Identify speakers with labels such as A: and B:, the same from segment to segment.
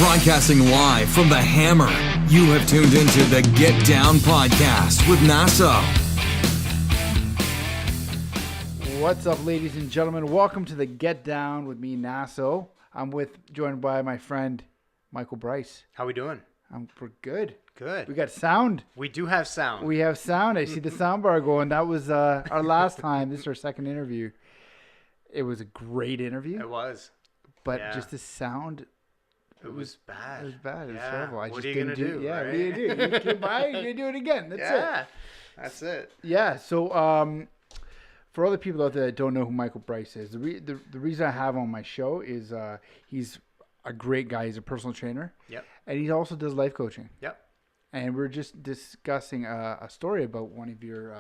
A: Broadcasting live from the Hammer, you have tuned into the Get Down Podcast with Naso.
B: What's up, ladies and gentlemen? Welcome to the Get Down with me, Naso. I'm joined by my friend, Michael Bryce.
C: How we doing?
B: We're good.
C: Good.
B: We got sound.
C: We do have sound.
B: We have sound. I see the sound bar going. That was our last time. This is our second interview. It was a great interview.
C: It was.
B: But just the sound...
C: It was bad.
B: It was bad. It was terrible.
C: What are you going to do?
B: Yeah,
C: right?
B: what do you do? You keep buying, you do it again. That's it.
C: That's it.
B: Yeah, so for other people out there that don't know who Michael Bryce is, the reason I have him on my show is he's a great guy. He's a personal trainer.
C: Yep.
B: And he also does life coaching.
C: Yep. And
B: we're just discussing a story about one of your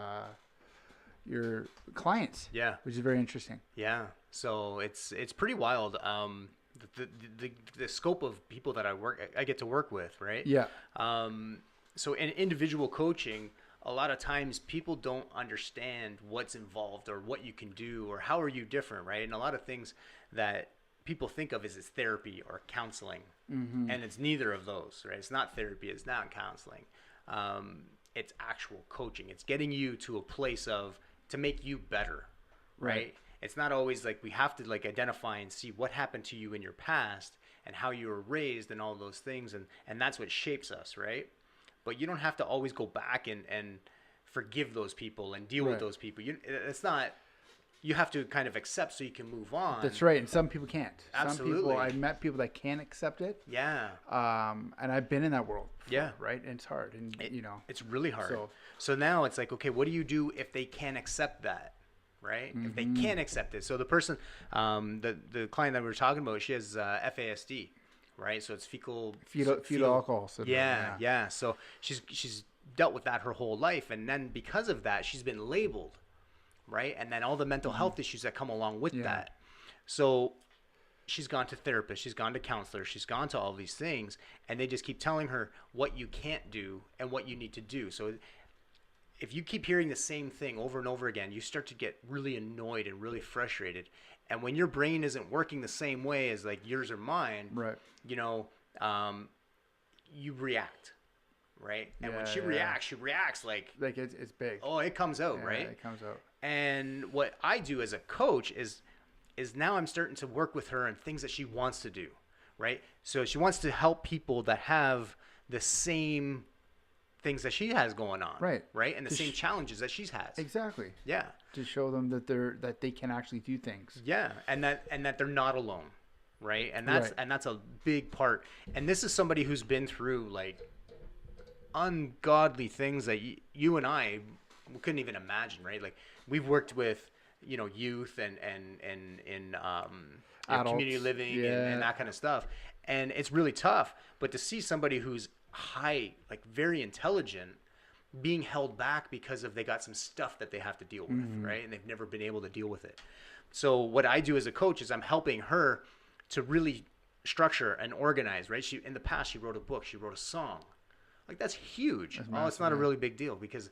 B: clients.
C: Yeah.
B: Which is very interesting.
C: Yeah. So it's pretty wild. The scope of people that I get to work with, right?
B: Yeah.
C: So in individual coaching, a lot of times people don't understand what's involved or what you can do or how are you different, right? And a lot of things that people think of as therapy or counseling, and it's neither of those, right? It's not therapy, it's not counseling. It's actual coaching. It's getting you to a place to make you better, right? It's not always like we have to like identify and see what happened to you in your past and how you were raised and all those things. And that's what shapes us, right? But you don't have to always go back and forgive those people and deal with those people. It's not, you have to kind of accept so you can move on.
B: That's right. And some people can't.
C: Absolutely.
B: Some people, I've met people that can't accept it.
C: Yeah.
B: And I've been in that world before,
C: yeah.
B: Right? And it's hard. And,
C: it's really hard. So now it's like, okay, what do you do if they can't accept that? Right? If they can't accept it. So the person, the client that we were talking about, she has FASD, right? So it's fetal
B: alcohol syndrome.
C: Yeah. So she's dealt with that her whole life. And then because of that, she's been labeled, right? And then all the mental health issues that come along with that. So she's gone to therapists, she's gone to counselors, she's gone to all these things, and they just keep telling her what you can't do and what you need to do. So if you keep hearing the same thing over and over again, you start to get really annoyed and really frustrated. And when your brain isn't working the same way as like yours or mine,
B: right?
C: You react, right? And when she reacts like
B: it's big.
C: Oh, it comes out, right?
B: It comes out.
C: And what I do as a coach is now I'm starting to work with her on things that she wants to do, right? So she wants to help people that have the same things that she has going on, right, and the same challenges that she has.
B: Exactly.
C: Yeah.
B: To show them that they can actually do things.
C: Yeah, and that they're not alone, right? And that's a big part. And this is somebody who's been through like ungodly things that you and I couldn't even imagine, right? Like we've worked with youth and in community living and that kind of stuff, and it's really tough. But to see somebody who's high, like very intelligent, being held back because they got some stuff that they have to deal with, right? And they've never been able to deal with it. So what I do as a coach is I'm helping her to really structure and organize, right? In the past, she wrote a book, she wrote a song. Like that's huge. That's massive, it's not a really big deal because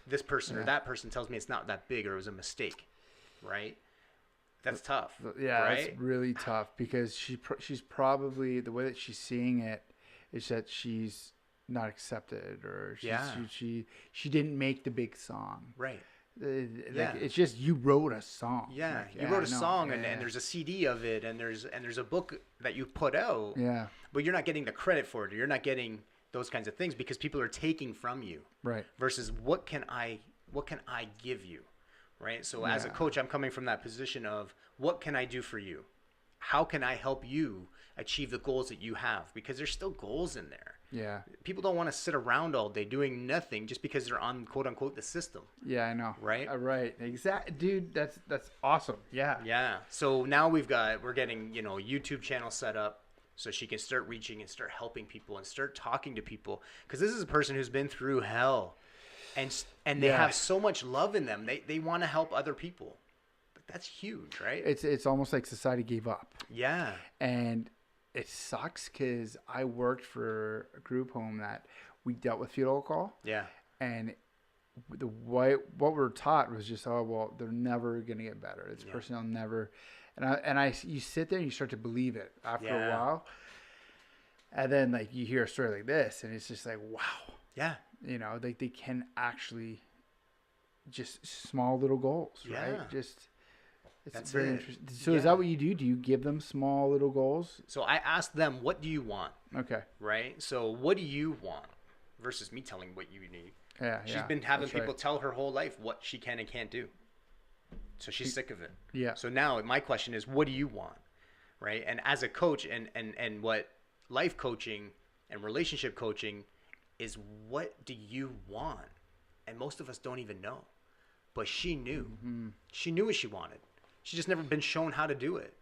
C: this person or that person tells me it's not that big or it was a mistake, right? That's tough.
B: Yeah,
C: right?
B: It's really tough because she's probably, the way that she's seeing it is that she's not accepted or she didn't make the big song.
C: Right.
B: It's just you wrote a song.
C: Yeah, you wrote a song and there's a CD of it and there's a book that you put out.
B: Yeah.
C: But you're not getting the credit for it. Or you're not getting those kinds of things because people are taking from you.
B: Right.
C: Versus what can I give you? Right? So as a coach, I'm coming from that position of what can I do for you? How can I help you achieve the goals that you have? Because there's still goals in there.
B: Yeah.
C: People don't want to sit around all day doing nothing just because they're on quote unquote the system.
B: Yeah, I know.
C: Right?
B: Right. Exactly. Dude, that's awesome. Yeah.
C: Yeah. So now we're getting, a YouTube channel set up so she can start reaching and start helping people and start talking to people. Because this is a person who's been through hell and they have so much love in them. They want to help other people. That's huge, right?
B: It's almost like society gave up.
C: Yeah. And
B: it sucks because I worked for a group home that we dealt with fetal alcohol.
C: Yeah.
B: And what we're taught was just, oh, well, they're never going to get better. This person will never. And you sit there and you start to believe it after a while. And then like you hear a story like this and it's just like, wow.
C: Yeah.
B: You know, like they can actually just small little goals, right? Just it's very interesting. So is that what you do? Do you give them small little goals?
C: So I ask them, what do you want?
B: Okay.
C: Right? So what do you want versus me telling what you need?
B: Yeah.
C: She's been having people tell her whole life what she can and can't do. So she's sick of it.
B: Yeah.
C: So now my question is, what do you want? Right? And as a coach and what life coaching and relationship coaching is, what do you want? And most of us don't even know. But she knew. Mm-hmm. She knew what she wanted. She's just never been shown how to do it.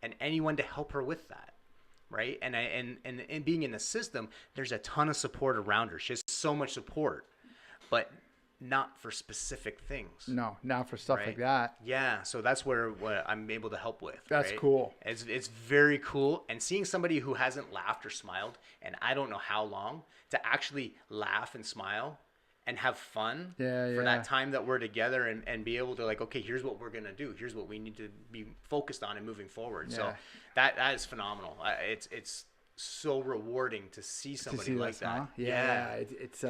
C: And anyone to help her with that. Right? And being in the system, there's a ton of support around her. She has so much support. But not for specific things.
B: No, not for stuff like that.
C: Yeah, so that's what I'm able to help with.
B: That's cool.
C: It's very cool. And seeing somebody who hasn't laughed or smiled, and I don't know how long, to actually laugh and smile and have fun for that time that we're together and be able to like, okay, here's what we're going to do. Here's what we need to be focused on and moving forward. Yeah. So that is phenomenal. It's so rewarding to see somebody like that. Huh?
B: Yeah. It's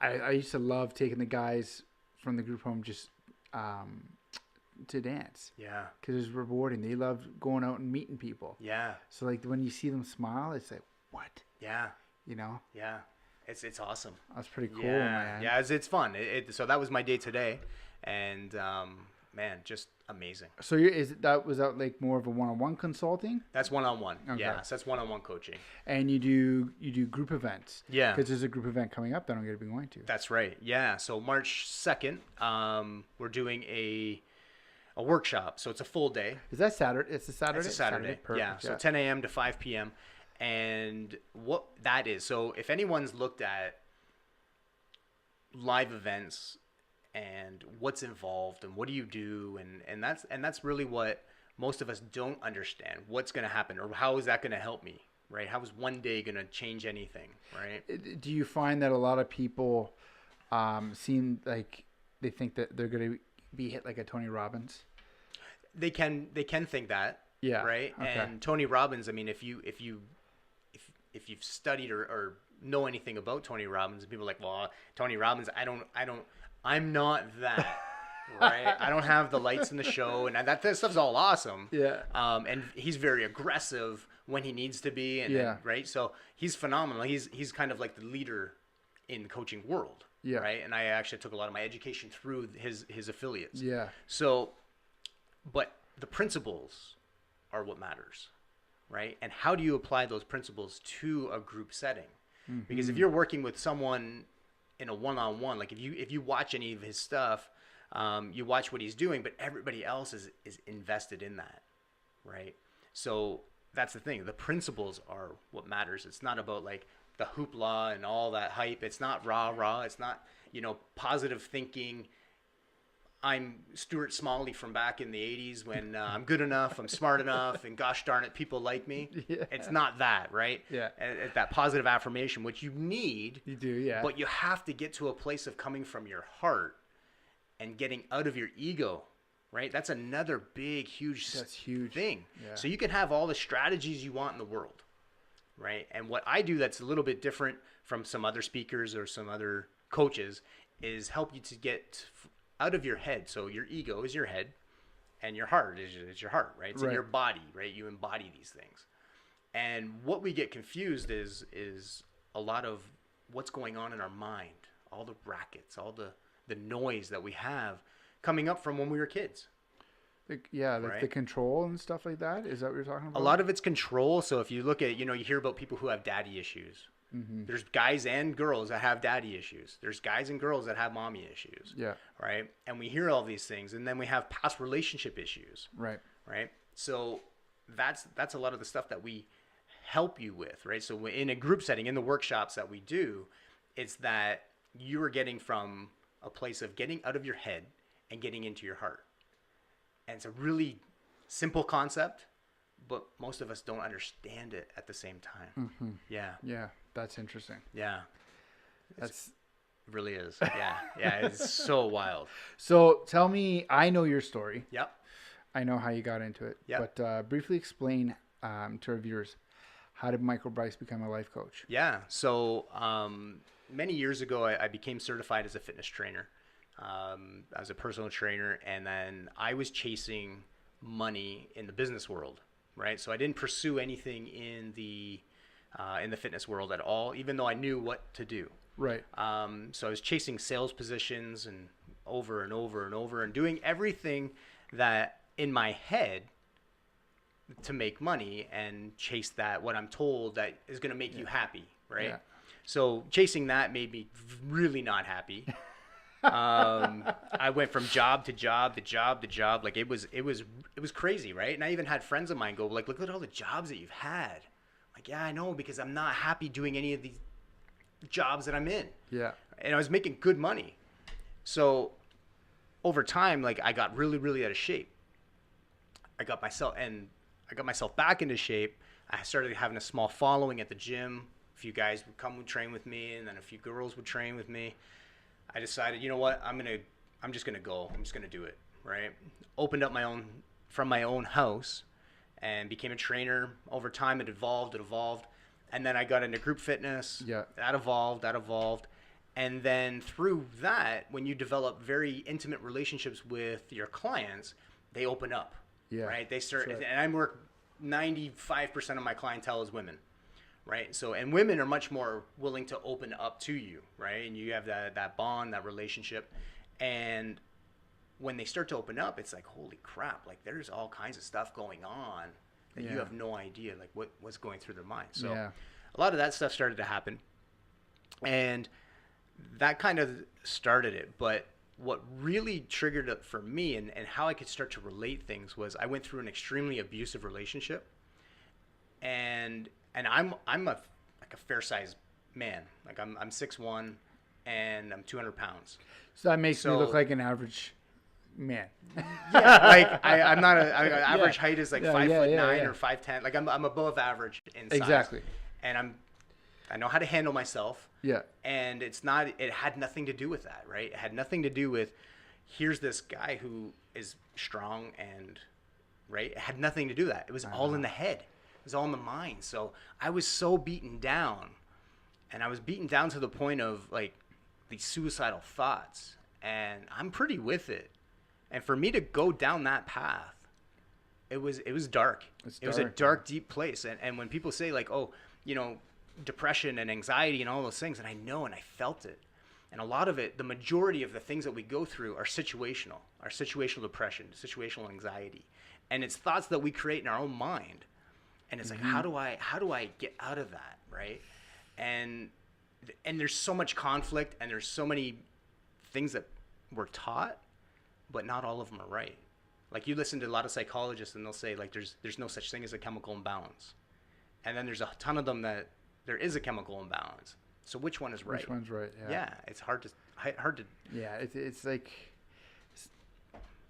B: I used to love taking the guys from the group home just to dance. Yeah. Because it was rewarding. They loved going out and meeting people. Yeah. So like when you see them smile, it's like, what? Yeah. You know? Yeah.
C: It's awesome.
B: That's pretty cool, man.
C: Yeah, it's fun. So that was my day today, and man, just amazing.
B: So was that like more of a one-on-one consulting?
C: That's one-on-one. Okay. Yeah, so that's one-on-one coaching.
B: And you do group events.
C: Yeah.
B: Because there's a group event coming up that I'm going to be going to.
C: That's right. Yeah. So March 2nd, we're doing a workshop. So it's a full day.
B: Is that Saturday? It's a Saturday.
C: It's a Saturday. Perfect. Yeah. So 10 a.m. to 5 p.m. And what that is, so if anyone's looked at live events and what's involved and what do you do, and that's really what most of us don't understand. What's going to happen, or how is that going to help me, right? How is one day going to change anything, right?
B: Do you find that a lot of people seem like they think that they're going to be hit like a Tony Robbins?
C: They can think that, yeah, right? Okay. And Tony Robbins, I mean, if you've studied or know anything about Tony Robbins, and people are like, well, Tony Robbins, I'm not that, right? I don't have the lights in the show, and that stuff's all awesome. Yeah. And he's very aggressive when he needs to be, and right? So he's phenomenal. He's kind of like the leader in the coaching world, right? And I actually took a lot of my education through his affiliates. Yeah. So, but the principles are what matters. Right? And how do you apply those principles to a group setting? Mm-hmm. Because if you're working with someone in a one-on-one, like if you watch any of his stuff, you watch what he's doing, but everybody else is invested in that, right? So that's the thing. The principles are what matters. It's not about like the hoopla and all that hype. It's not rah. It's not, positive thinking. I'm Stuart Smalley from back in the 80s when I'm good enough, I'm smart enough, and gosh darn it, people like me. Yeah. It's not that, right? Yeah. And that positive affirmation, which you need. You do, yeah. But you have to get to a place of coming from your heart and getting out of your ego, right? That's another big, huge thing. Yeah. So you can have all the strategies you want in the world, right? And what I do that's a little bit different from some other speakers or some other coaches is help you to get out of your head. So your ego is your head and your heart is your heart, right? It's in your body, right? You embody these things. And what we get confused is a lot of what's going on in our mind, all the rackets, all the noise that we have coming up from when we were kids.
B: Like the control and stuff like that. Is that what you're talking about?
C: A lot of it's control. So if you look at, you hear about people who have daddy issues. Mm-hmm. There's guys and girls that have daddy issues. There's guys and girls that have mommy issues. Yeah. Right. And we hear all these things, and then we have past relationship issues. Right. Right. So that's a lot of the stuff that we help you with. Right. So in a group setting, in the workshops that we do, it's that you are getting from a place of getting out of your head and getting into your heart. And it's a really simple concept, but most of us don't understand it at the same time. Mm-hmm. Yeah.
B: Yeah. That's interesting.
C: Yeah. It really is. Yeah. Yeah. It's so wild.
B: So tell me, I know your story.
C: Yep.
B: I know how you got into it. Yep. But briefly explain to our viewers, how did Michael Bryce become a life coach?
C: Yeah. So many years ago, I became certified as a fitness trainer, as a personal trainer. And then I was chasing money in the business world, right? So I didn't pursue anything in the fitness world at all, even though I knew what to do.
B: Right.
C: So I was chasing sales positions and over and over and over and doing everything that in my head to make money and chase that, what I'm told that is going to make you happy. Right. Yeah. So chasing that made me really not happy. I went from job to job to job to job. Like it was crazy. Right. And I even had friends of mine go like, look at all the jobs that you've had. Like, yeah, I know, because I'm not happy doing any of these jobs that I'm in. Yeah. And I was making good money. So over time, like I got really, really out of shape. I got myself back into shape. I started having a small following at the gym. A few guys would come and train with me, and then a few girls would train with me. I decided, you know what, I'm just gonna go. I'm just gonna do it, right? Opened up from my own house and became a trainer. Over time, it evolved. And then I got into group fitness. Yeah. That evolved. And then through that, when you develop very intimate relationships with your clients, they open up. Yeah. Right? They start, right. And I work 95% of my clientele is women. Right? So, and women are much more willing to open up to you, right? And you have that bond, that relationship. And when they start to open up, it's like, holy crap, like there's all kinds of stuff going on that you have no idea, like what's going through their mind. So a lot of that stuff started to happen. And that kind of started it. But what really triggered it for me and how I could start to relate things was I went through an extremely abusive relationship. And I'm a fair sized man. Like I'm 6'1" and I'm 200 pounds.
B: So that makes me look like an average man.
C: Yeah, like I'm not average height is like 5'9" or 5'10". Like I'm above average in size. Exactly. And I know how to handle myself. Yeah. And it had nothing to do with that, right? It had nothing to do with here's this guy who is strong and right. It had nothing to do with that. It was all in the head. It was all in the mind. So I was so beaten down, and I was beaten down to the point of like these suicidal thoughts, and I'm pretty with it. And for me to go down that path, it was dark. It was a dark, deep place. And when people say like, oh, you know, depression and anxiety and all those things, and I know, and I felt it. And a lot of it, the majority of the things that we go through are situational depression, situational anxiety. And it's thoughts that we create in our own mind. And it's like, how do I get out of that, right? And there's so much conflict, and there's so many things that we're taught, but not all of them are right. Like you listen to a lot of psychologists, and they'll say like there's no such thing as a chemical imbalance, and then there's a ton of them that there is a chemical imbalance. So which one is right?
B: Which one's right? Yeah.
C: Yeah, it's hard to.
B: Yeah, it's like.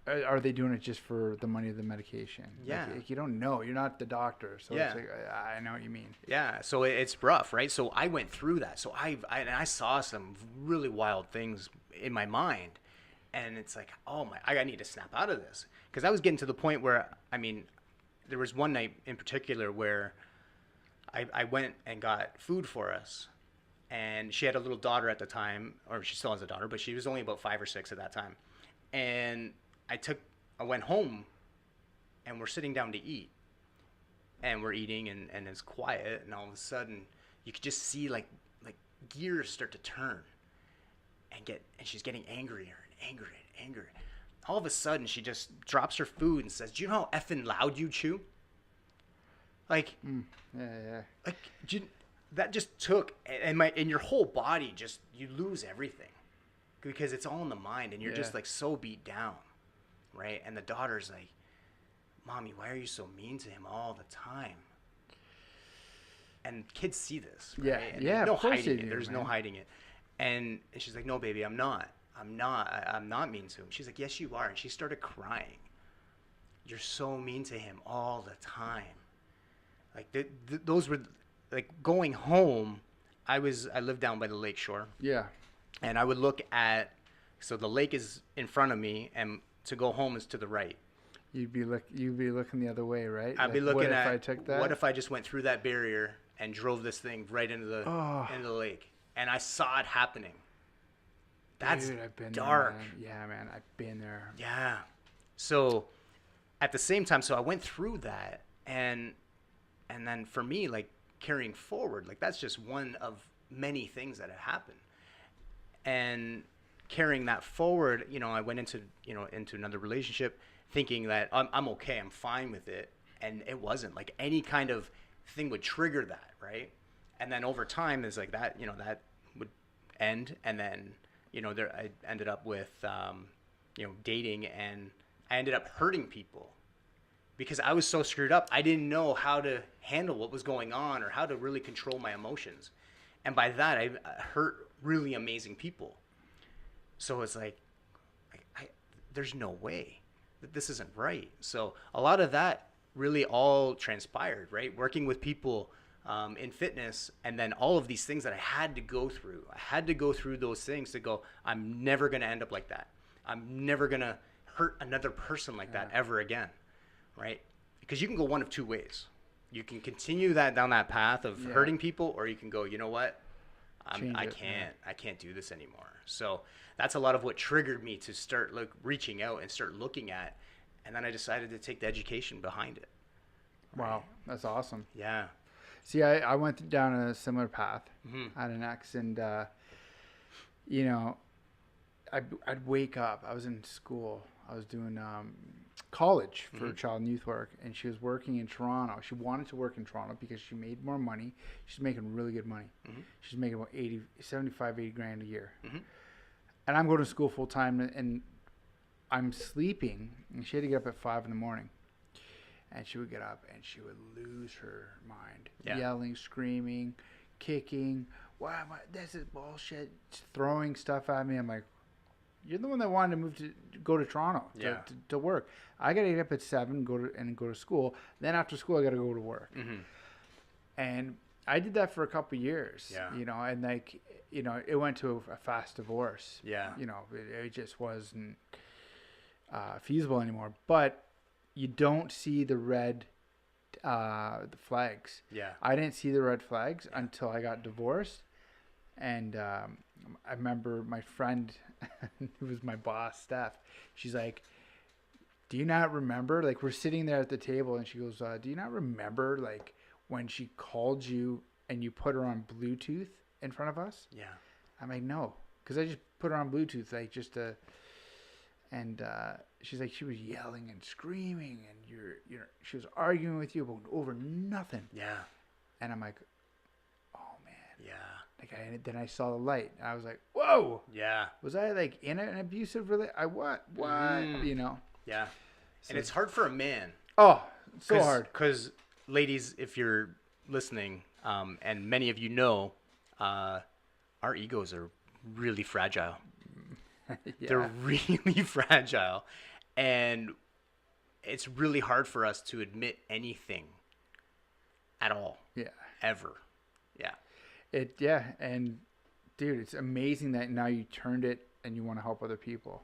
B: Are they doing it just for the money of the medication?
C: Yeah.
B: Like you don't know. You're not the doctor. So it's like, I know what you mean.
C: Yeah. So it's rough, right? So I went through that. So I saw some really wild things in my mind. And it's like, I need to snap out of this. Because I was getting to the point where, I mean, there was one night in particular where I went and got food for us. And she had a little daughter at the time, or she still has a daughter, but she was only about 5 or 6 at that time. And I went home, and we're sitting down to eat, and we're eating, and it's quiet, and all of a sudden you could just see like gears start to turn, and she's getting angrier and angrier and angrier. All of a sudden she just drops her food and says, "Do you know how effing loud you chew?" Like, like that just took, and your whole body just, you lose everything because it's all in the mind, and you're just like so beat down. Right? And the daughter's like, "Mommy, why are you so mean to him all the time?" And kids see this, right? And there's no hiding it. There's no hiding it. And she's like, "No, baby, I'm not mean to him." She's like, "Yes, you are." And she started crying. "You're so mean to him all the time." Like those were like going home. I lived down by the lake shore. Yeah. And I would look at, so the lake is in front of me, and to go home is to the right.
B: You'd be looking the other way, right?
C: I'd be looking
B: what
C: at,
B: if I took that?
C: what if I just went through that barrier and drove this thing right into the lake? And I saw it happening. That's
B: I've been
C: dark.
B: There, man. Yeah, man, I've been there.
C: Yeah. So at the same time, so I went through that, and then for me, like, carrying forward, like, that's just one of many things that have happened. And carrying that forward, you know, I went into another relationship thinking that I'm okay, I'm fine with it, and it wasn't. Like, any kind of thing would trigger that, right? And then over time, is like that, you know, that would end, and then, you know, I ended up with, you know, dating, and I ended up hurting people because I was so screwed up. I didn't know how to handle what was going on or how to really control my emotions. And by that, I hurt really amazing people. So it's like, there's no way that this isn't right. So a lot of that really all transpired, right? Working with people in fitness, and then all of these things that I had to go through. I had to go through those things to go, I'm never going to end up like that. I'm never going to hurt another person like that ever again, right? Because you can go one of two ways. You can continue down that path of hurting people, or you can go, you know what? I can't do this anymore. So that's a lot of what triggered me to start reaching out and start looking at, and then I decided to take the education behind it. Right?
B: Wow, that's awesome.
C: Yeah.
B: See, I went down a similar path. I had an ex, and you know, I'd wake up. I was in school. I was doing college for child and youth work, and she was working in Toronto. She wanted to work in Toronto because she made more money. She's making really good money. She's making about 80 grand a year. And I'm going to school full time, and I'm sleeping, and she had to get up at 5 a.m. And she would get up and she would lose her mind, yelling, screaming, kicking. Why am I? This is bullshit. Throwing stuff at me. I'm like, you're the one that wanted to go to Toronto to work. I got to get up at 7, go to school. Then after school, I got to go to work. And I did that for a couple of years. You know, and like, you know, it went to a fast divorce. You know, it just wasn't feasible anymore. But you don't see the red the flags. I didn't see the red flags until I got divorced. And I remember my friend, who was my boss, Steph, she's like, do you not remember? Like, we're sitting there at the table, and she goes, do you not remember, like, when she called you and you put her on Bluetooth in front of us? I'm like, no, because I just put her on Bluetooth, like, just to... And she's like, she was yelling and screaming, and she was arguing with you over nothing. And I'm like, oh man. Like, then I saw the light, and I was like, whoa. Was I like in an abusive relationship? What? You know. So,
C: and it's hard for a man.
B: Oh, so hard.
C: Because ladies, if you're listening, and many of you know, our egos are really fragile. They're really fragile, and it's really hard for us to admit anything at all. Ever.
B: And dude, it's amazing that now you turned it and you want to help other people.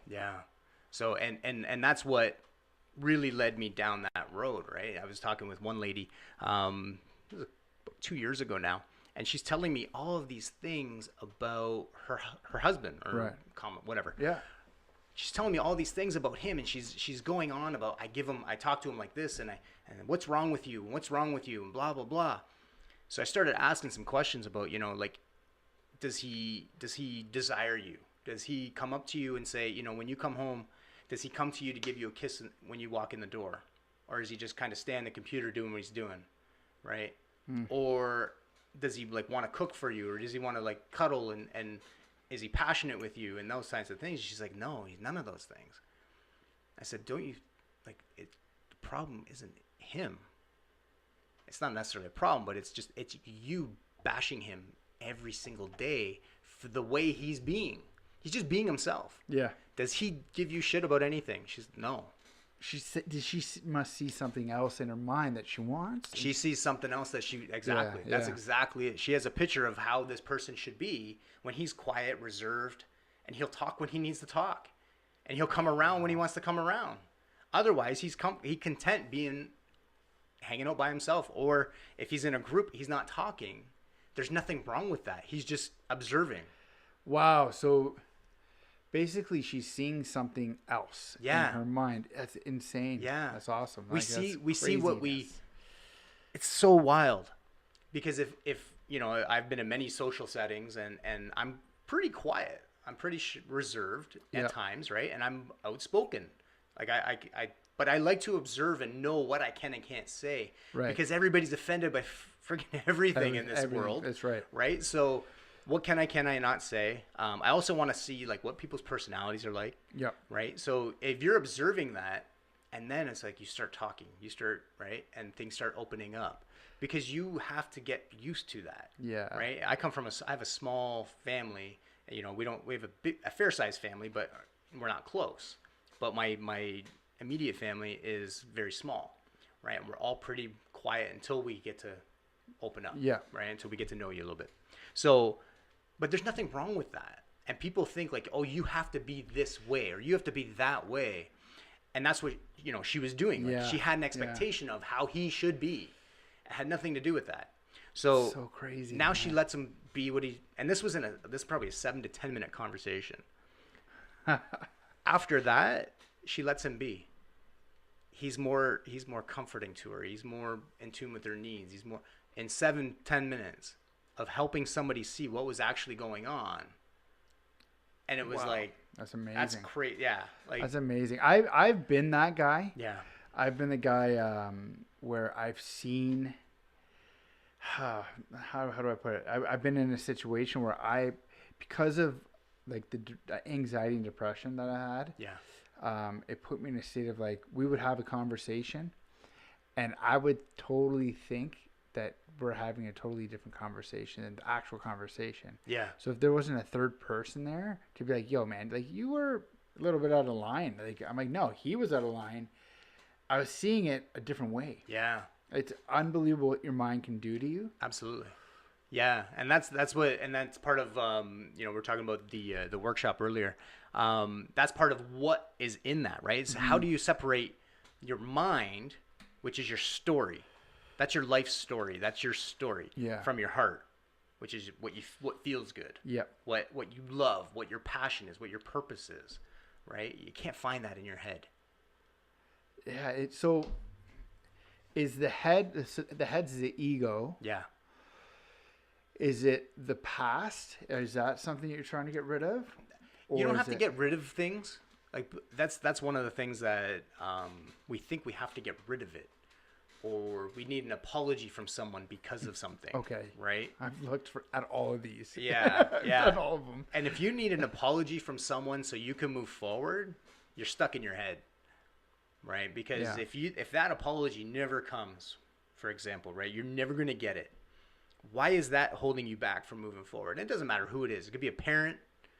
C: So and that's what really led me down that road, right? I was talking with one lady it was 2 years ago now, and she's telling me all of these things about her husband, or whatever. She's telling me all these things about him, and she's going on about, I talk to him like this, and what's wrong with you, and blah blah blah. So I started asking some questions about, you know, like, does he desire you? Does he come up to you and say, you know, when you come home, does he come to you to give you a kiss when you walk in the door, or is he just kind of stay on the computer doing what he's doing, right? Or does he like want to cook for you, or does he want to like cuddle, and is he passionate with you, and those kinds of things? She's like, no, he's none of those things. I said, don't you like it? The problem isn't him. It's not necessarily a problem, but it's you bashing him every single day for the way he's being. He's just being himself. Does he give you shit about anything? She's no.
B: She must see something else in her mind that she wants.
C: She sees something else that that's exactly it. She has a picture of how this person should be when he's quiet, reserved, and he'll talk when he needs to talk, and he'll come around when he wants to come around. Otherwise, he's content being hanging out by himself, or if he's in a group, he's not talking. There's nothing wrong with that. He's just observing.
B: Wow. So basically she's seeing something else in
C: Yeah.
B: her mind. That's insane.
C: Yeah.
B: That's awesome.
C: We
B: Like,
C: see
B: that's
C: what
B: craziness.
C: it's so wild, because if you know, I've been in many social settings, and I'm pretty quiet. I'm pretty reserved at
B: Yep.
C: times, right? And I'm outspoken. Like but I like to observe and know what I can and can't say,
B: Right.
C: because everybody's offended by freaking everything in this
B: Everything.
C: world.
B: That's right.
C: Right? So what can I not say? I also want to see like what people's personalities are like.
B: Yep.
C: Right? So if you're observing that, and then it's like you start talking, right? And things start opening up, because you have to get used to that.
B: Yeah.
C: Right? I have a small family. You know, we have a fair sized family, but we're not close. But my immediate family is very small, right? And we're all pretty quiet until we get to open up.
B: Yeah.
C: Right? Until we get to know you a little bit. So, but there's nothing wrong with that. And people think like, oh, you have to be this way, or you have to be that way. And that's what, you know, she was doing. Like,
B: Yeah.
C: she had an expectation of how he should be. It had nothing to do with that. So
B: crazy.
C: now she lets him be what he, and this was this is probably a 7 to 10 minute conversation. After that, she lets him be. He's more comforting to her. He's more in tune with her needs. He's more in 7-10 minutes of helping somebody see what was actually going on. And it was like,
B: that's amazing.
C: that's crazy. Yeah. Like,
B: That's amazing. I've been that guy.
C: yeah.
B: I've been the guy where I've seen how do I put it? I've been in a situation where because of like the anxiety and depression that I had,
C: Yeah.
B: it put me in a state of like, we would have a conversation and I would totally think that we're having a totally different conversation than the actual conversation.
C: Yeah.
B: So if there wasn't a third person there to be like, yo, man, like you were a little bit out of line. Like, I'm like, no, he was out of line. I was seeing it a different way.
C: Yeah.
B: It's unbelievable what your mind can do to you.
C: Absolutely. Yeah. And that's part of, you know, we're talking about the workshop earlier. That's part of what is in that, right? So how do you separate your mind, which is your story? That's your life story. That's your story.
B: Yeah.
C: From your heart, which is what feels good.
B: Yep.
C: What you love, what your passion is, what your purpose is, right? You can't find that in your head.
B: Yeah. So is the head's the ego?
C: Yeah.
B: Is it the past? Is that something you're trying to get rid of?
C: You don't have to get rid of things. Like that's one of the things that we think we have to get rid of it, or we need an apology from someone because of something.
B: Okay.
C: Right?
B: I've looked at all of these.
C: Yeah. Yeah.
B: Done all of them.
C: And if you need an apology from someone so you can move forward, you're stuck in your head. Right? Because
B: Yeah.
C: if that apology never comes, for example, right, you're never going to get it. Why is that holding you back from moving forward? And it doesn't matter who it is. It could be a parent.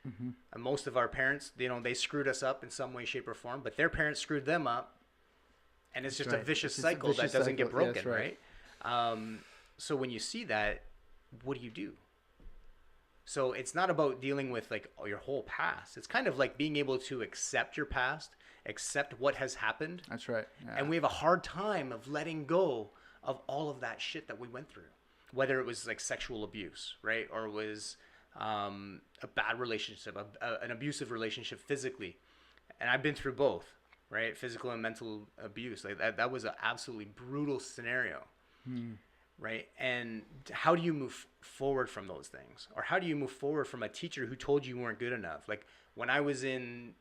B: Mm-hmm.
C: And most of our parents, you know, they screwed us up in some way, shape, or form, but their parents screwed them up. And it's just a vicious cycle that doesn't get broken,
B: yes, right?
C: So when you see that, what do you do? So it's not about dealing with like your whole past. It's kind of like being able to accept your past, accept what has happened.
B: That's right. Yeah.
C: And we have a hard time of letting go of all of that shit that we went through, whether it was like sexual abuse, right? Or it was a bad relationship, an abusive relationship physically. And I've been through both, right? Physical and mental abuse. Like that was an absolutely brutal scenario, right? And how do you move forward from those things? Or how do you move forward from a teacher who told you weren't good enough? Like when I was in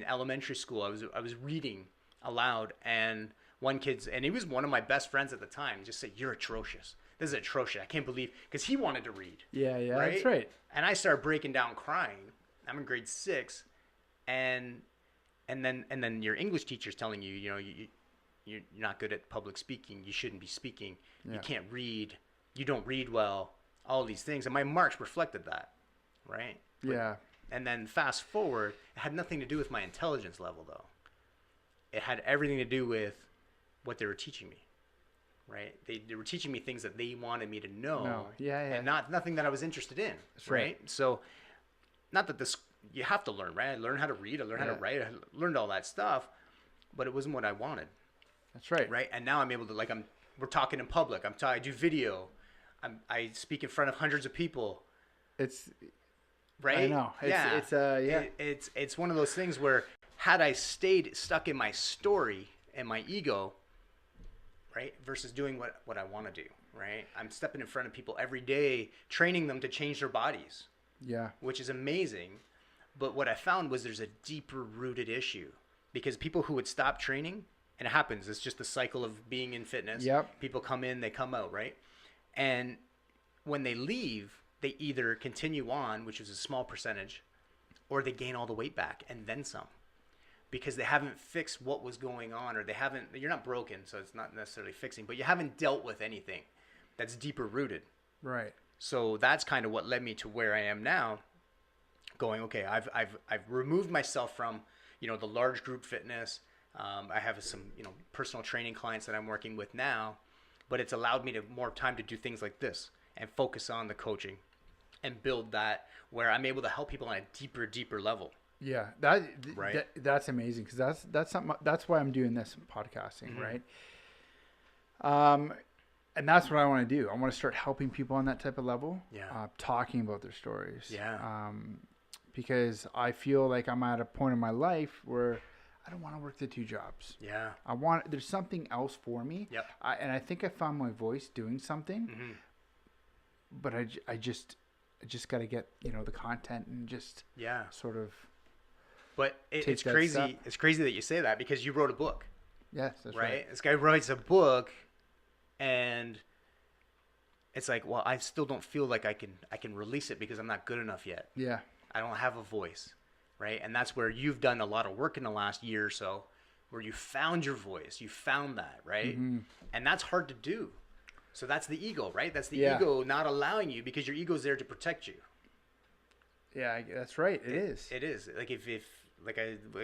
C: elementary school, I was reading aloud, and one kid's, and he was one of my best friends at the time, just said, "You're atrocious. This is atrocious. I can't believe," because he wanted to read.
B: Yeah,
C: right?
B: That's right.
C: And I started breaking down crying. I'm in grade 6, and then your English teacher's telling you, you know, you're not good at public speaking. You shouldn't be speaking.
B: Yeah.
C: You can't read. You don't read well. All these things, and my marks reflected that, right?
B: Yeah.
C: And then fast forward, it had nothing to do with my intelligence level, though. It had everything to do with what they were teaching me, right? They were teaching me things that they wanted me to know,
B: No. Yeah.
C: and nothing that I was interested in,
B: That's
C: right? So, not that you have to learn, right? I learned how to read, I learned how to write, I learned all that stuff, but it wasn't what I wanted.
B: That's right.
C: Right. And now I'm able to, like, we're talking in public. I do video. I speak in front of hundreds of people.
B: It's
C: right.
B: I know.
C: It's one of those things where had I stayed stuck in my story and my ego, right, versus doing what I want to do, right? I'm stepping in front of people every day, training them to change their bodies.
B: Yeah.
C: Which is amazing. But what I found was there's a deeper rooted issue, because people who would stop training, and it happens, it's just the cycle of being in fitness.
B: Yep.
C: People come in, they come out, right? And when they leave, they either continue on, which is a small percentage, or they gain all the weight back and then some, because they haven't fixed what was going on, or you're not broken, so it's not necessarily fixing, but you haven't dealt with anything that's deeper rooted.
B: Right.
C: So that's kind of what led me to where I am now, going, okay, I've removed myself from, the large group fitness. I have some, personal training clients that I'm working with now, but it's allowed me to more time to do things like this and focus on the coaching and build that where I'm able to help people on a deeper level.
B: Yeah,
C: right.
B: That's amazing, because that's something, that's why I'm doing this podcasting, right? And that's what I want to do. I want to start helping people on that type of level.
C: Yeah.
B: Talking about their stories.
C: Yeah.
B: Because I feel like I'm at a point in my life where I don't want to work the 2 jobs.
C: Yeah.
B: There's something else for me.
C: Yep.
B: And I think I found my voice doing something.
C: Mm-hmm.
B: But I just got to get, the content and just sort of.
C: But it's crazy.
B: Step.
C: It's crazy that you say that, because you wrote a book.
B: Yes, that's right.
C: This guy writes a book, and it's like, well, I still don't feel like I can release it because I'm not good enough yet.
B: Yeah.
C: I don't have a voice, right? And that's where you've done a lot of work in the last year or so, where you found your voice. You found that, right? Mm-hmm. And that's hard to do. So that's the ego, right? That's the ego not allowing you, because your ego's there to protect you.
B: Yeah, that's right. It is.
C: It is. Like if like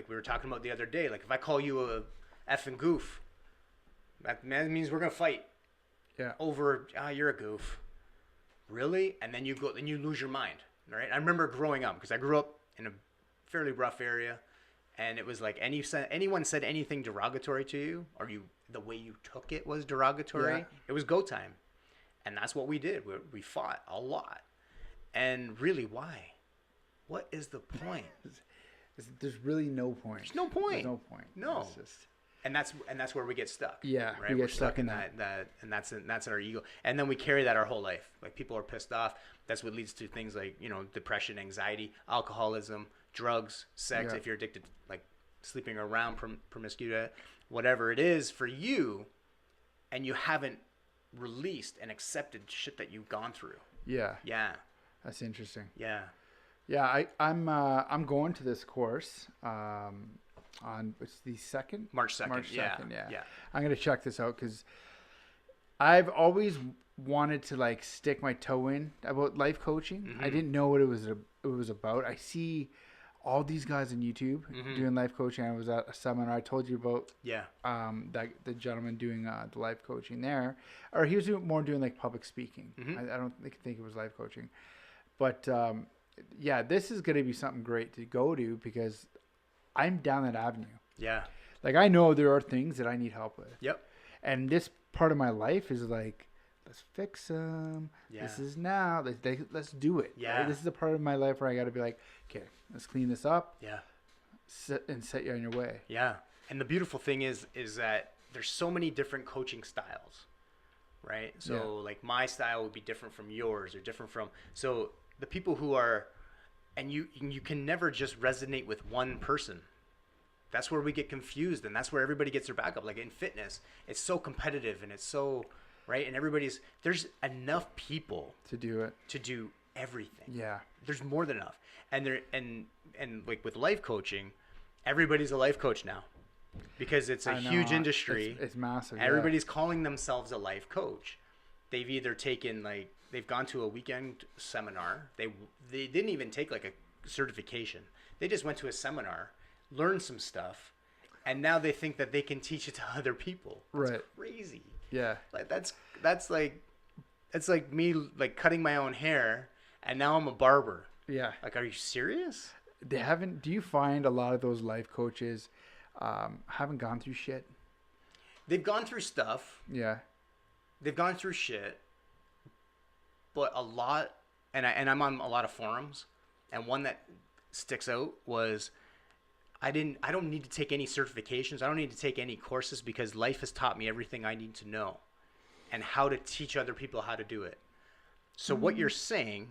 C: we were talking about the other day, like if I call you a effing goof, that means we're gonna fight.
B: Yeah.
C: Over you're a goof. Really? And then you lose your mind. Right? I remember growing up, because I grew up in a fairly rough area, and it was like anyone said anything derogatory to you, or the way you took it was derogatory, it was go time. And that's what we did. We fought a lot. And really, why? What is the point?
B: There's really no point.
C: There's no point.
B: There's no point.
C: No. And that's where we get stuck.
B: Yeah,
C: right. We're stuck in that, and that's our ego, and then we carry that our whole life. Like, people are pissed off. That's what leads to things like depression, anxiety, alcoholism, drugs, sex.
B: Yeah.
C: If you're addicted, like sleeping around, promiscuity, whatever it is for you, and you haven't released and accepted shit that you've gone through.
B: Yeah.
C: Yeah.
B: That's interesting.
C: Yeah.
B: Yeah, I'm going to this course. On it's the March 2nd. Yeah. I'm gonna check this out, because I've always wanted to like stick my toe in about life coaching.
C: Mm-hmm.
B: I didn't know what it was about. I see all these guys on YouTube doing life coaching. I was at a seminar I told you about. Yeah. That the gentleman doing the life coaching there, or he was doing like public speaking. Mm-hmm. I don't think it was life coaching, but yeah, this is gonna be something great to go to, because I'm down that avenue. Yeah. Like, I know there are things that I need help with. Yep. And this part of my life is like, let's fix them. Yeah. This is now. Let's do it. Yeah. Right? This is the part of my life where I got to be like, okay, let's clean this up. Yeah. Set you on your way.
C: Yeah. And the beautiful thing is that there's so many different coaching styles, right? So like my style would be different from yours, or different from, so the people who are, and you can never just resonate with one person. That's where we get confused, and that's where everybody gets their back up. Like in fitness, it's so competitive, and it's so, right? And there's enough people
B: to do
C: everything.
B: Yeah.
C: There's more than enough. And like with life coaching, everybody's a life coach now, because it's a huge industry.
B: It's massive.
C: Everybody's calling themselves a life coach. They've either taken they've gone to a weekend seminar. They didn't even take like a certification. They just went to a seminar, learned some stuff, and now they think that they can teach it to other people. That's crazy. Yeah. Like that's like, it's like me like cutting my own hair, and now I'm a barber. Yeah. Like, are you serious?
B: Do you find a lot of those life coaches haven't gone through shit.
C: They've gone through stuff.
B: Yeah.
C: They've gone through shit. But a lot, and I'm on a lot of forums, and one that sticks out was, I don't need to take any certifications. I don't need to take any courses because life has taught me everything I need to know and how to teach other people how to do it. So what you're saying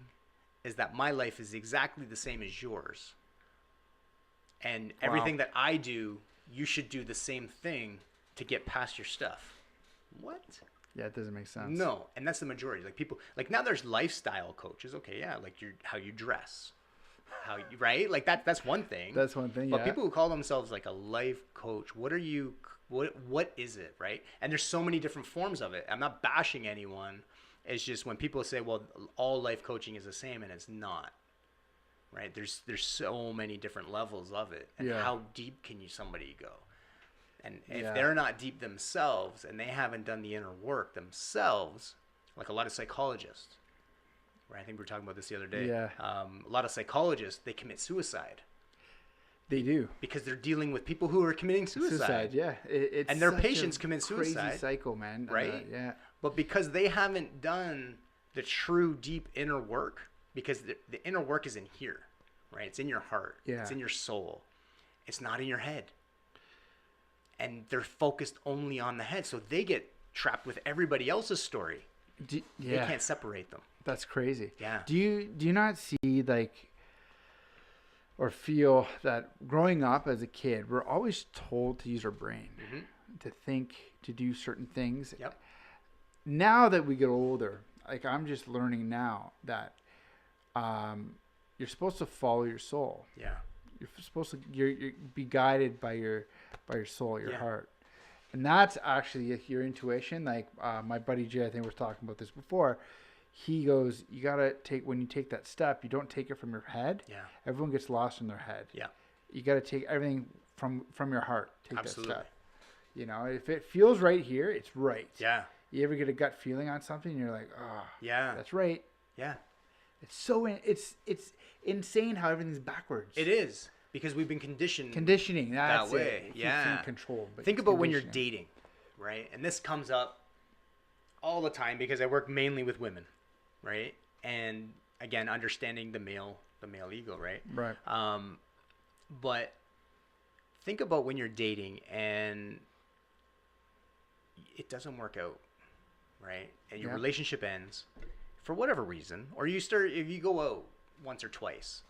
C: is that my life is exactly the same as yours. And everything that I do, you should do the same thing to get past your stuff. What?
B: Yeah, it doesn't make sense.
C: No, and that's the majority. Like people, like now there's lifestyle coaches. Okay, yeah, like how you dress, how you, right? Like that's one thing.
B: That's one thing.
C: But people who call themselves like a life coach, what is it, right? And there's so many different forms of it. I'm not bashing anyone. It's just when people say, well, all life coaching is the same, and it's not. Right? There's so many different levels of it. And how deep can somebody go? And if they're not deep themselves and they haven't done the inner work themselves, like a lot of psychologists, right? I think we were talking about this the other day.
B: Yeah.
C: A lot of psychologists, they commit suicide.
B: They do.
C: Because they're dealing with people who are committing suicide.
B: Yeah. It's
C: and their patients commit suicide.
B: Crazy cycle, man.
C: Right?
B: Yeah.
C: But because they haven't done the true deep inner work, because the inner work is in here, right? It's in your heart.
B: Yeah.
C: It's in your soul. It's not in your head. And they're focused only on the head. So they get trapped with everybody else's story. They can't separate them.
B: That's crazy.
C: Yeah.
B: Do you not see like or feel that growing up as a kid, we're always told to use our brain, to think, to do certain things.
C: Yep.
B: Now that we get older, like I'm just learning now that you're supposed to follow your soul.
C: Yeah.
B: You're supposed to you're be guided by your soul, your heart. And that's actually your intuition. Like my buddy Jay, I think we were talking about this before. He goes, you got to when you take that step, you don't take it from your head. Yeah. Everyone gets lost in their head. Yeah. You got to take everything from your heart. Take
C: Absolutely.
B: that step. You know, if it feels right here, it's right.
C: Yeah.
B: You ever get a gut feeling on something and you're like, oh,
C: yeah,
B: that's right.
C: Yeah.
B: It's so it's insane how everything's backwards.
C: It is, because we've been conditioning
B: that
C: way.
B: Yeah. Control.
C: Think about when you're dating, right? And this comes up all the time because I work mainly with women, right? And again, understanding the male ego, right?
B: Right.
C: But think about when you're dating and it doesn't work out, right? And your relationship ends for whatever reason, or if you go out once or twice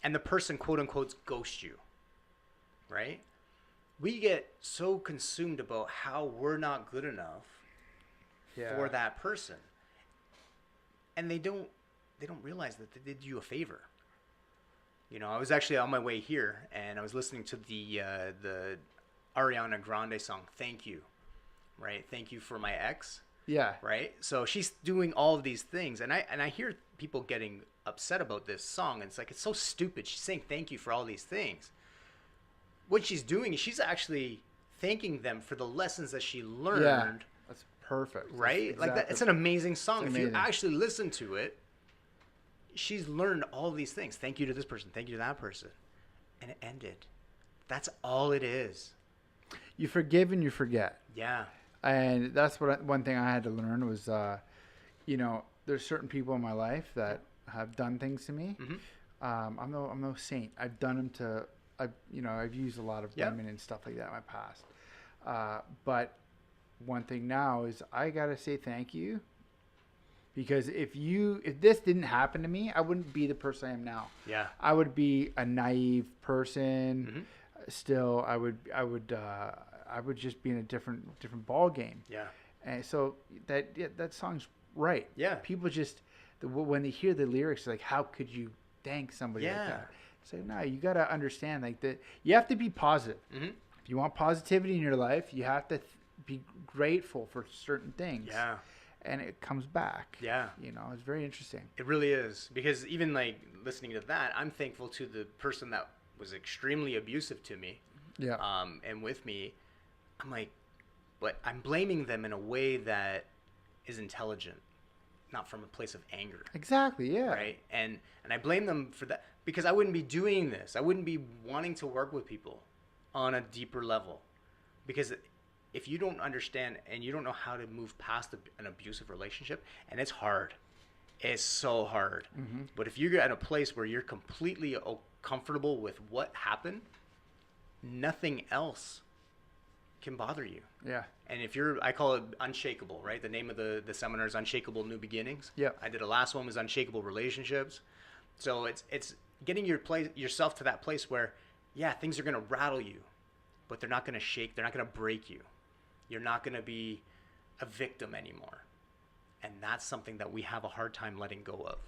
C: and the person quote unquote ghosts you, right? We get so consumed about how we're not good enough for that person. And they don't realize that they did you a favor. You know, I was actually on my way here and I was listening to the Ariana Grande song, Thank You, right? Thank you for my ex.
B: Yeah.
C: Right? So she's doing all of these things. And I hear people getting upset about this song. And it's like, it's so stupid. She's saying thank you for all these things. What she's doing is she's actually thanking them for the lessons that she learned. Yeah.
B: That's perfect.
C: Right? That's exactly. Like that. It's an amazing song. If you actually listen to it, she's learned all these things. Thank you to this person. Thank you to that person. And it ended. That's all it is.
B: You forgive and you forget.
C: Yeah.
B: And that's one thing I had to learn was, you know, there's certain people in my life that have done things to me. Mm-hmm. I'm no saint. I've done them to, I've used a lot of women and stuff like that in my past. But one thing now is I gotta say thank you, because if this didn't happen to me, I wouldn't be the person I am now. Yeah. I would be a naive person. Mm-hmm. Still, I would just be in a different ball game. Yeah. And so that song's right. Yeah. People just when they hear the lyrics, like, how could you thank somebody like that? So no, you got to understand you have to be positive. Mm-hmm. If you want positivity in your life, you have to be grateful for certain things. Yeah. And it comes back. Yeah. You know, it's very interesting.
C: It really is, because even like listening to that, I'm thankful to the person that was extremely abusive to me. Yeah. And with me, I'm like, but I'm blaming them in a way that is intelligent, not from a place of anger.
B: Exactly. Yeah.
C: Right. And I blame them for that, because I wouldn't be doing this. I wouldn't be wanting to work with people on a deeper level. Because if you don't understand and you don't know how to move past an abusive relationship, and it's hard. It's so hard. Mm-hmm. But if you're at a place where you're completely comfortable with what happened, nothing else can bother you.
B: Yeah.
C: And if I call it unshakable, right? The name of the seminar is Unshakable New Beginnings.
B: Yeah.
C: I did a last one was Unshakable Relationships. So it's getting yourself to that place where, yeah, things are going to rattle you, but they're not going to shake. They're not going to break you. You're not going to be a victim anymore. And that's something that we have a hard time letting go of.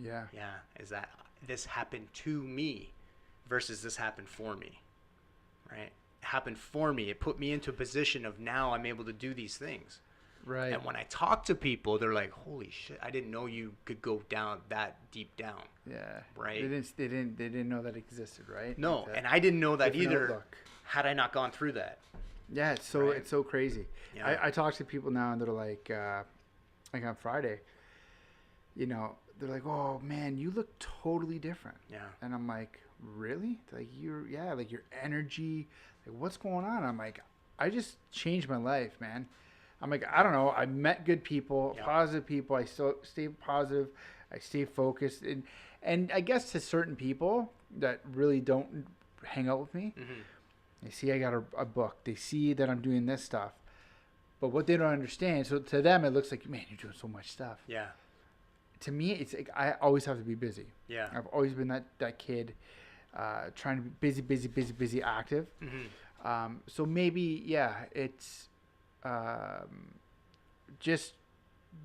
B: Yeah.
C: Yeah. Is that this happened to me versus this happened for me, right? It happened for me. It put me into a position of now I'm able to do these things.
B: Right.
C: And when I talk to people, they're like, "Holy shit! I didn't know you could go down that deep down."
B: Yeah.
C: Right.
B: They didn't know that existed, right?
C: No,
B: Like
C: and I didn't know that either.
B: Outlook.
C: Had I not gone through that.
B: Yeah, it's so crazy.
C: Yeah.
B: I talk to people now, and they're like on Friday, they're like, "Oh man, you look totally different."
C: Yeah.
B: And I'm like, "Really?" They're like, like your energy, like what's going on?" I'm like, "I just changed my life, man." I'm like, I don't know. I met good people, positive people. I still stay positive. I stay focused, and I guess to certain people that really don't hang out with me, they see I got a book. They see that I'm doing this stuff. But what they don't understand, so to them, it looks like, man, you're doing so much stuff.
C: Yeah.
B: To me, it's like I always have to be busy.
C: Yeah.
B: I've always been that kid trying to be busy, active. Mm-hmm. So maybe, it's just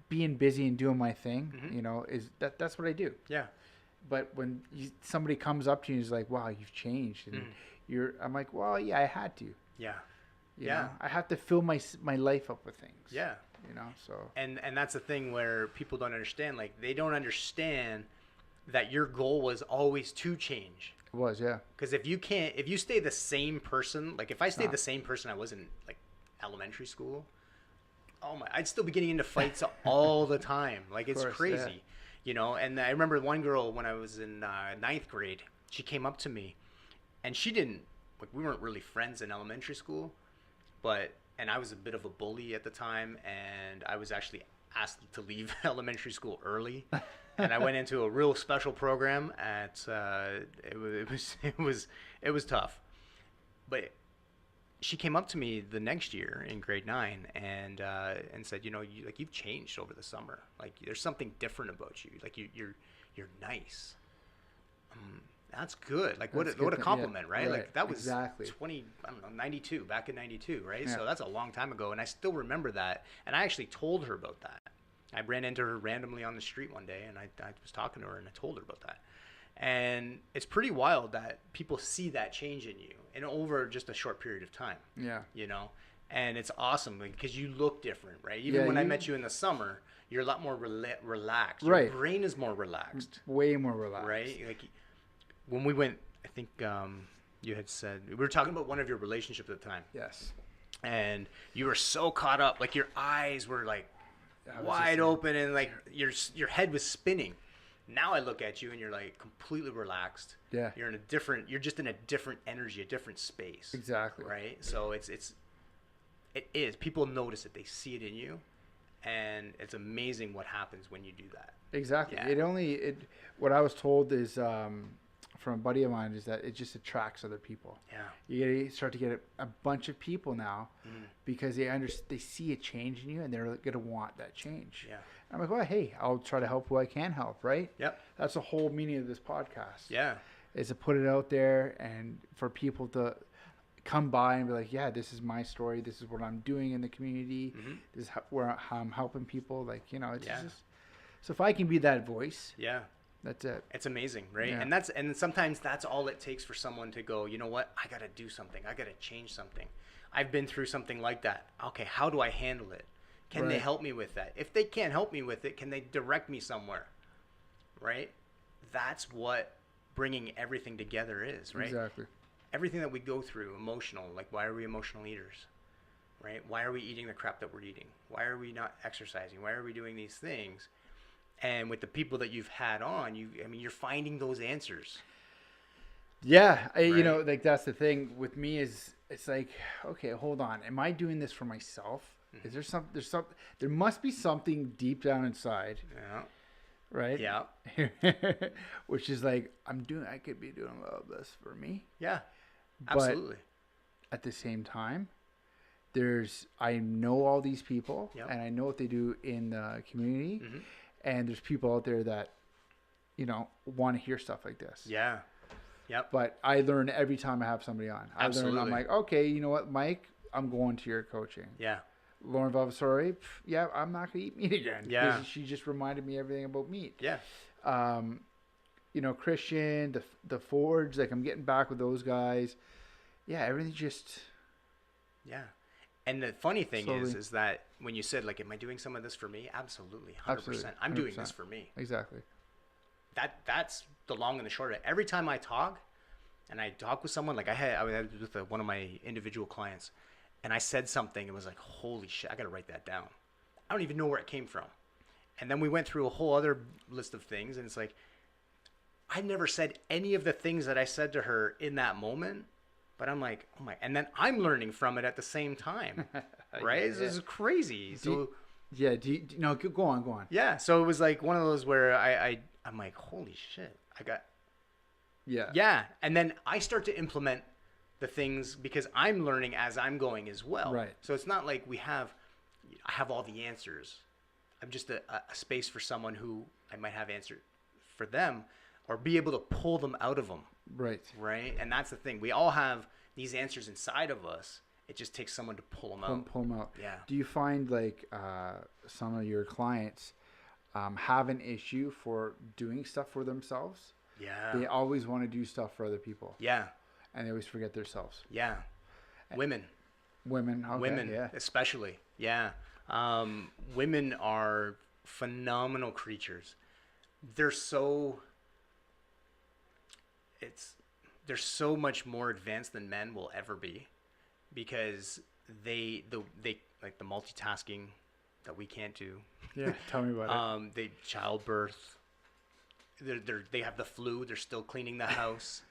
B: being busy and doing my thing, is that's what I do.
C: Yeah.
B: But when somebody comes up to you and is like, wow, you've changed. And I'm like, well, yeah, I had to.
C: Yeah.
B: You know, I have to fill my life up with things.
C: Yeah.
B: So.
C: And that's the thing where people don't understand. Like, they don't understand that your goal was always to change.
B: It was, yeah.
C: Because if you stay the same person, like if I stayed the same person I was in like elementary school, I'd still be getting into fights all the time. Like, it's crazy, And I remember one girl when I was in ninth grade, she came up to me, and she didn't, like, we weren't really friends in elementary school, and I was a bit of a bully at the time, and I was actually asked to leave elementary school early, and I went into a real special program it was tough, but she came up to me the next year in grade 9 and said, you've changed over the summer. Like, there's something different about you. Like, you're nice. That's good. Like, what a compliment, right? Like, that was
B: exactly
C: 92, back in 92, right?
B: Yeah.
C: So that's a long time ago, and I still remember that. And I actually told her about that. I ran into her randomly on the street one day, and I was talking to her, and I told her about that. And it's pretty wild that people see that change in you and over just a short period of time.
B: Yeah.
C: And it's awesome because you look different, right? Even when I met you in the summer, you're a lot more relaxed.
B: Right.
C: Your brain is more relaxed.
B: Way more relaxed.
C: Right? Like, when we went, I think you had said, we were talking about one of your relationships at the time.
B: Yes.
C: And you were so caught up, like your eyes were like wide open and like your head was spinning. Now I look at you and you're like completely relaxed.
B: Yeah.
C: You're just in a different energy, a different space.
B: Exactly.
C: Right? So it is. People notice it. They see it in you. And it's amazing what happens when you do that.
B: Exactly.
C: Yeah.
B: What I was told is from a buddy of mine is that it just attracts other people.
C: Yeah.
B: You start to get a bunch of people now because they see a change in you and they're going to want that change.
C: Yeah.
B: I'm like, well, hey, I'll try to help who I can help, right?
C: Yep.
B: That's the whole meaning of this podcast.
C: Yeah.
B: Is to put it out there and for people to come by and be like, yeah, this is my story. This is what I'm doing in the community. Mm-hmm. This is how I'm helping people. Like, it's just, so if I can be that voice.
C: Yeah.
B: That's it.
C: It's amazing, right?
B: Yeah.
C: And sometimes that's all it takes for someone to go, you know what? I got to do something. I got to change something. I've been through something like that. Okay, how do I handle it? Can they help me with that? If they can't help me with it, can they direct me somewhere? Right? That's what bringing everything together is, right?
B: Exactly.
C: Everything that we go through, emotional, like why are we emotional eaters? Right? Why are we eating the crap that we're eating? Why are we not exercising? Why are we doing these things? And with the people that you've had on, you're finding those answers.
B: Yeah.
C: Right?
B: You know, like that's the thing with me is it's like, okay, hold on. Am I doing this for myself? Is there must be something deep down inside.
C: Yeah.
B: Right?
C: Yeah.
B: Which is like, I could be doing all of this for me.
C: Yeah.
B: But
C: Absolutely.
B: at the same time, I know all these people and I know what they do in the community. Mm-hmm. And there's people out there that, you know, want to hear stuff like this.
C: Yeah. Yep.
B: But I learn every time I have somebody on.
C: Absolutely.
B: I'm like, okay, you know what, Mike, I'm going to your coaching.
C: Yeah.
B: Lauren Vavasori, yeah, I'm not going to eat meat again.
C: Yeah.
B: She just reminded me everything about meat.
C: Yeah.
B: You know, Christian, the Forge, like I'm getting back with those guys. Yeah, everything just.
C: Yeah. And the funny thing
B: slowly.
C: is that when you said, like, am I doing some of this for me? Absolutely. 100%.
B: Absolutely.
C: I'm doing this for me.
B: Exactly.
C: That's the long and the short of it. Every time I talk with someone, like I was with one of my individual clients, and I said something and was like, holy shit, I got to write that down. I don't even know where it came from. And then we went through a whole other list of things, and it's like, I never said any of the things that I said to her in that moment, but I'm like, oh my, and then I'm learning from it at the same time, right?
B: Yeah.
C: This is crazy. So
B: no, go on.
C: Yeah, so it was like one of those where I'm like, holy shit, yeah, and then I start to implement the things because I'm learning as I'm going as well.
B: Right.
C: So it's not like I have all the answers. I'm just a space for someone who I might have answered for them or be able to pull them out of them.
B: Right.
C: Right. And that's the thing. We all have these answers inside of us. It just takes someone to pull them out.
B: Pull them out.
C: Yeah.
B: Do you find like some of your clients have an issue for doing stuff for themselves?
C: Yeah.
B: They always want to do stuff for other people.
C: Yeah.
B: And they always forget themselves.
C: Yeah. Women.
B: Okay,
C: Women,
B: yeah.
C: especially. Yeah. Women are phenomenal creatures. They're so much more advanced than men will ever be because they like the multitasking that we can't do.
B: Yeah, tell me about it.
C: They childbirth. They have the flu. They're still cleaning the house.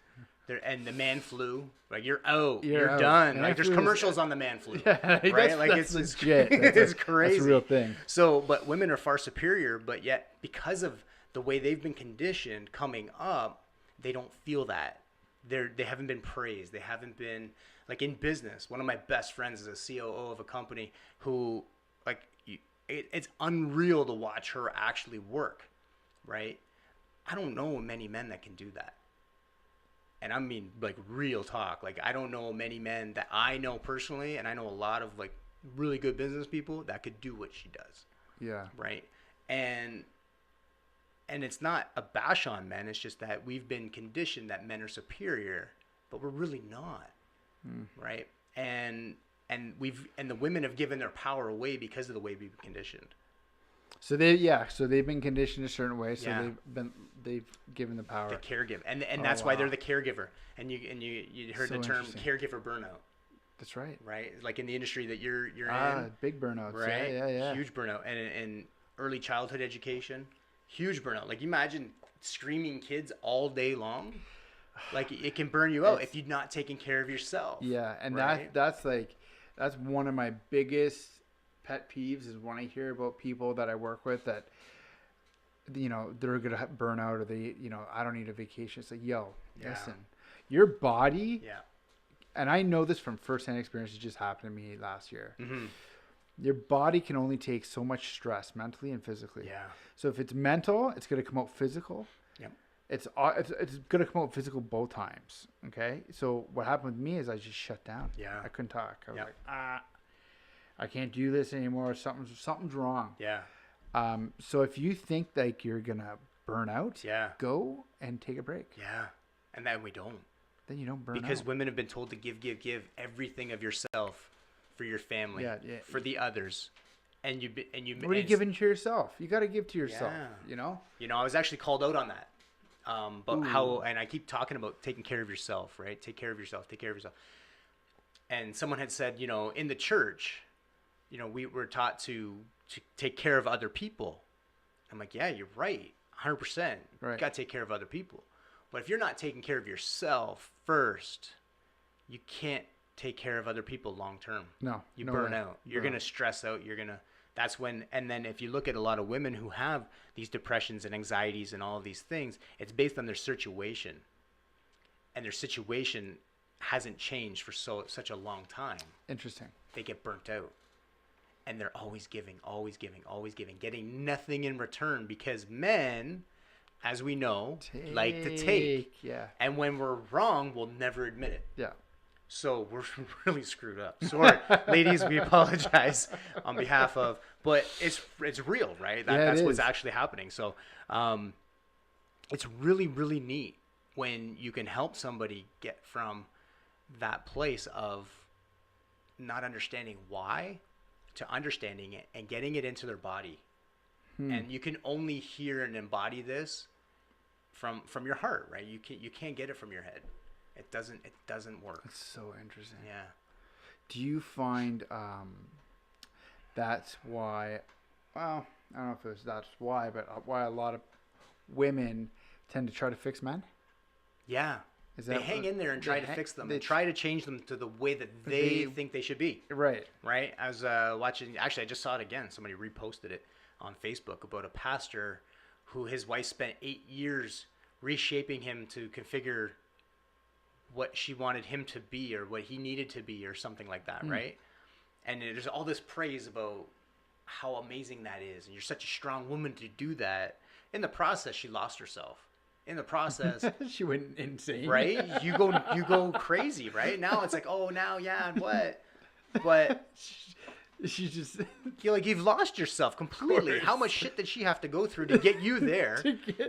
C: And the man flu, like you're out. You're done.
B: Man
C: like there's commercials on the man flu,
B: yeah,
C: right? Like
B: that's legit.
C: It's crazy.
B: That's a real thing.
C: So, but women are far superior, but yet because of the way they've been conditioned coming up, they don't feel that. They haven't been praised. They haven't been like in business. One of my best friends is a COO of a company who like it's unreal to watch her actually work, right? I don't know many men that can do that. And I mean, like real talk. Like I don't know many men that I know personally, and I know a lot of like really good business people that could do what she does.
B: Yeah.
C: Right. And it's not a bash on men. It's just that we've been conditioned that men are superior, but we're really not. Right. And the women have given their power away because of the way we've been conditioned.
B: So they've been conditioned a certain way. So
C: Yeah.
B: they've given the power.
C: The caregiver, and that's why they're the caregiver. And you heard the term caregiver burnout.
B: That's right.
C: Right, like in the industry that you're in.
B: Big burnouts.
C: Right.
B: Yeah.
C: Huge burnout, and early childhood education, huge burnout. Like imagine screaming kids all day long. Like it can burn you out if you're not taking care of yourself.
B: Yeah, and
C: right?
B: that's one of my biggest pet peeves is when I hear about people that I work with that, you know, they're gonna burn out or they, you know, I don't need a vacation. It's like, listen, your body.
C: Yeah.
B: And I know this from firsthand experience. It just happened to me last year.
C: Mm-hmm.
B: Your body can only take so much stress mentally and physically.
C: Yeah.
B: So if it's mental, it's gonna come out physical.
C: Yep.
B: It's gonna come out physical both times. Okay. So what happened with me is I just shut down.
C: Yeah.
B: I couldn't talk. I was like, I can't do this anymore. Something's wrong.
C: Yeah.
B: So if you think like you're gonna burn out, go and take a break.
C: Yeah. And then we don't.
B: Then you don't burn out.
C: Because women have been told to give everything of yourself for your family, for the others. And you
B: what are you giving to yourself? You got to give to yourself, you know?
C: You know, I was actually called out on that. And I keep talking about taking care of yourself, right? Take care of yourself. And someone had said, you know, in the church, you know, we were taught to take care of other people. I'm like, yeah, you're right. 100%.
B: Right.
C: You got to take care of other people. But if you're not taking care of yourself first, you can't take care of other people long term.
B: No.
C: You burn out. You're going to stress out. That's when, and then if you look at a lot of women who have these depressions and anxieties and all of these things, it's based on their situation. And their situation hasn't changed for such a long time.
B: Interesting.
C: They get burnt out. And they're always giving, getting nothing in return, because men, as we know, like to take.
B: Yeah.
C: And when we're wrong, we'll never admit it.
B: Yeah.
C: So we're really screwed up. Sorry, ladies, we apologize on behalf of, but it's real, right? That's what's actually happening. So it's really, really neat when you can help somebody get from that place of not understanding why to understanding it and getting it into their body. And you can only hear and embody this from your heart, right? You can't get it from your head. It doesn't work.
B: It's so interesting.
C: Yeah.
B: Do you find that's why, well, I don't know if that's why, but why a lot of women tend to try to fix men?
C: Yeah. They hang in there and try to fix them. They try to change them to the way that they think they should be.
B: Right.
C: Right? I was watching, actually I just saw it again. Somebody reposted it on Facebook about a pastor who his wife spent 8 years reshaping him to configure what she wanted him to be or what he needed to be or something like that, right? And there's all this praise about how amazing that is, and you're such a strong woman to do that. In the process, she lost herself. In the process,
B: she went insane,
C: right? You go crazy, right? Now it's like, oh, now, yeah, and what? But
B: she just
C: you've lost yourself completely. How much shit did she have to go through to get you there?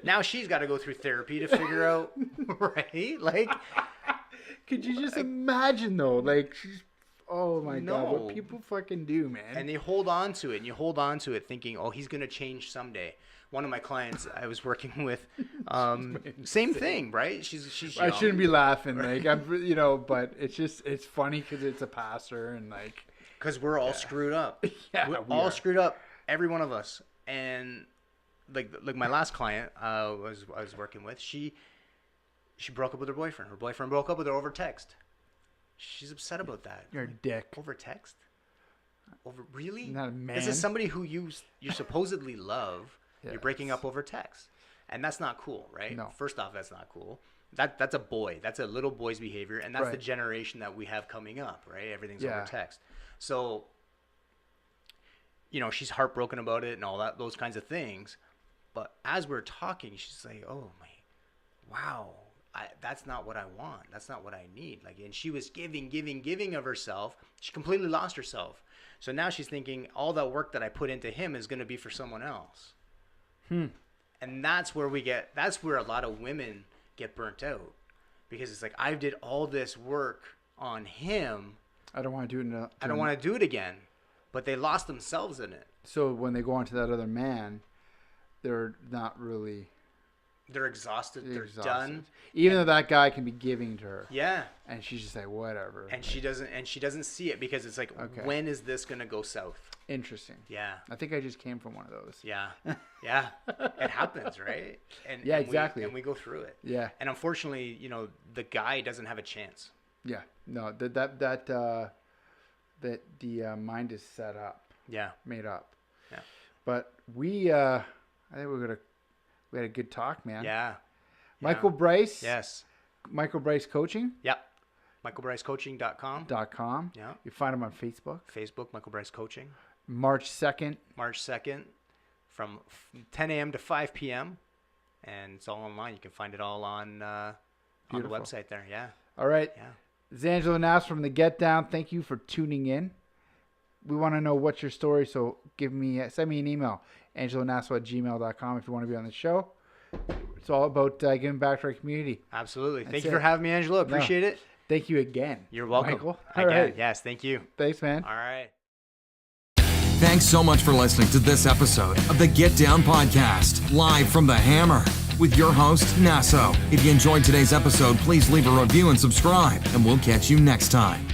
C: Now she's got to go through therapy to figure out, right? Like,
B: could you just imagine though? Like, oh my God, what people fucking do, man.
C: And they hold on to it, and you hold on to it thinking, oh, he's gonna change someday. One of my clients I was working with, same thing, right? She's young.
B: I shouldn't be laughing, like I'm, but it's funny because it's a pastor and like.
C: Because we're all screwed up.
B: Yeah,
C: we're all screwed up, every one of us. And like my last client I was working with, she broke up with her boyfriend. Her boyfriend broke up with her over text. She's upset about that.
B: You're a dick.
C: Over text? Over really?
B: Not a man.
C: This is somebody who you supposedly love.
B: Yeah,
C: you're breaking up over text, and that's not cool, right?
B: No.
C: First off, that's not cool. That's a boy. That's a little boy's behavior, and that's the generation that we have coming up, right? Everything's over text. So, she's heartbroken about it and all that, those kinds of things. But as we're talking, she's like, "Oh my, wow, that's not what I want. That's not what I need." Like, and she was giving of herself. She completely lost herself. So now she's thinking all that work that I put into him is going to be for someone else. And that's where a lot of women get burnt out, because it's like, I did all this work on him.
B: I don't want to do it.
C: I don't want to do it again, but they lost themselves in it.
B: So when they go on to that other man, they're not really.
C: They're exhausted. They're done.
B: Even though that guy can be giving to her.
C: Yeah.
B: And she's just like, whatever.
C: And she doesn't see it, because it's like, when is this gonna go south?
B: Interesting.
C: Yeah.
B: I think I just came from one of those.
C: Yeah. Yeah. It happens, right? And
B: exactly.
C: We go through it.
B: Yeah.
C: And unfortunately, the guy doesn't have a chance.
B: Yeah. No, that the mind is set up.
C: Yeah.
B: Made up.
C: Yeah.
B: But I think we had a good talk, man.
C: Yeah.
B: Michael Bryce.
C: Yes.
B: Michael Bryce Coaching.
C: Yep. MichaelBryceCoaching.com.
B: Yeah. You find him on Facebook.
C: Facebook, Michael Bryce Coaching.
B: March 2nd.
C: March 2nd from 10 a.m. to 5 p.m. And it's all online. You can find it all on the website there. Yeah.
B: All right.
C: Yeah.
B: Zangelo Nass from The Get Down. Thank you for tuning in. We want to know what's your story, so send me an email, angelonasso@gmail.com, if you want to be on the show. It's all about giving back to our community.
C: Absolutely. Thank you for having me, Angelo. Appreciate it.
B: Thank you again.
C: You're welcome.
B: Michael.
C: Again. Yes, thank you.
B: Thanks, man.
C: All right.
A: Thanks so much for listening to this episode of the Get Down Podcast, live from the Hammer, with your host, Nasso. If you enjoyed today's episode, please leave a review and subscribe, and we'll catch you next time.